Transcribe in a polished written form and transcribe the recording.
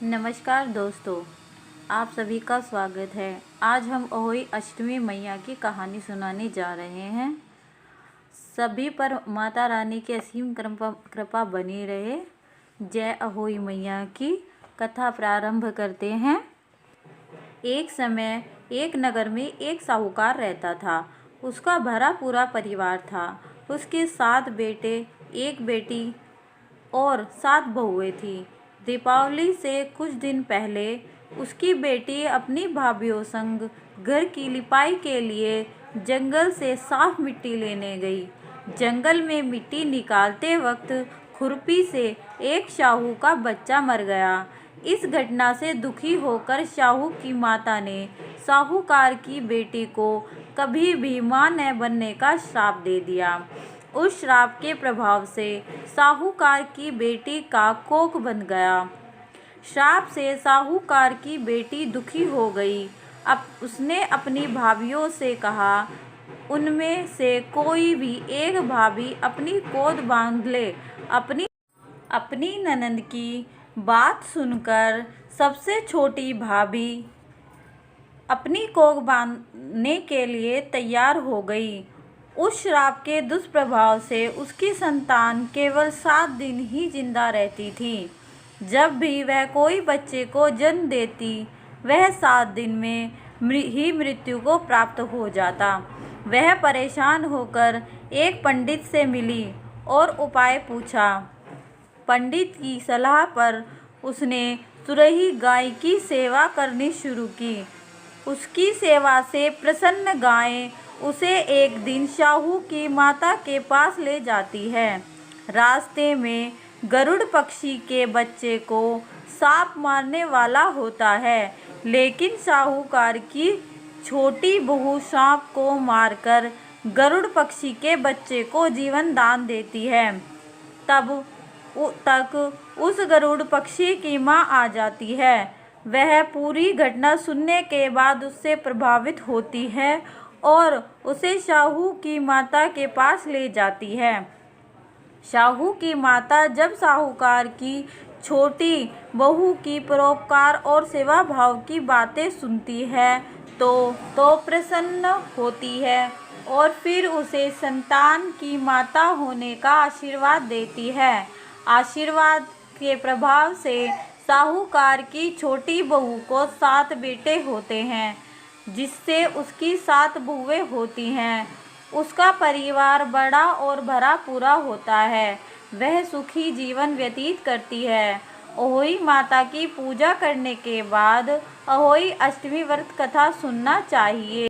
नमस्कार दोस्तों, आप सभी का स्वागत है। आज हम अहोई अष्टमी मैया की कहानी सुनाने जा रहे हैं। सभी पर माता रानी की असीम कृपा बनी रहे। जय अहोई मैया की। कथा प्रारंभ करते हैं। एक समय एक नगर में एक साहूकार रहता था। उसका भरा पूरा परिवार था। उसके 7 बेटे, 1 बेटी और 7 बहुएं थीं। दीपावली से कुछ दिन पहले उसकी बेटी अपनी भाभीयों संग घर की लिपाई के लिए जंगल से साफ मिट्टी लेने गई। जंगल में मिट्टी निकालते वक्त खुरपी से एक शाहू का बच्चा मर गया। इस घटना से दुखी होकर शाहू की माता ने साहूकार की बेटी को कभी भी मां न बनने का श्राप दे दिया। उस श्राप के प्रभाव से साहूकार की बेटी का कोख बन गया। श्राप से साहूकार की बेटी दुखी हो गई। अब उसने अपनी भाभियों से कहा, उनमें से कोई भी एक भाभी अपनी गोद बांध ले। अपनी ननद की बात सुनकर सबसे छोटी भाभी अपनी कोख बांधने के लिए तैयार हो गई। उस श्राप के दुष्प्रभाव से उसकी संतान केवल 7 दिन ही जिंदा रहती थी। जब भी वह कोई बच्चे को जन्म देती, वह 7 दिन में ही मृत्यु को प्राप्त हो जाता। वह परेशान होकर एक पंडित से मिली और उपाय पूछा। पंडित की सलाह पर उसने तुरही गाय की सेवा करनी शुरू की। उसकी सेवा से प्रसन्न गाय उसे एक दिन शाहू की माता के पास ले जाती है। रास्ते में गरुड़ पक्षी के बच्चे को सांप मारने वाला होता है, लेकिन साहूकार की छोटी बहू सांप को मारकर गरुड़ पक्षी के बच्चे को जीवन दान देती है। तब तक उस गरुड़ पक्षी की मां आ जाती है। वह पूरी घटना सुनने के बाद उससे प्रभावित होती है और उसे शाहू की माता के पास ले जाती है। शाहू की माता जब साहूकार की छोटी बहू की परोपकार और सेवा भाव की बातें सुनती है तो प्रसन्न होती है और फिर उसे संतान की माता होने का आशीर्वाद देती है। आशीर्वाद के प्रभाव से साहूकार की छोटी बहू को 7 बेटे होते हैं, जिससे उसकी 7 बहुएं होती हैं। उसका परिवार बड़ा और भरा पूरा होता है। वह सुखी जीवन व्यतीत करती है। अहोई माता की पूजा करने के बाद अहोई अष्टमी व्रत कथा सुनना चाहिए।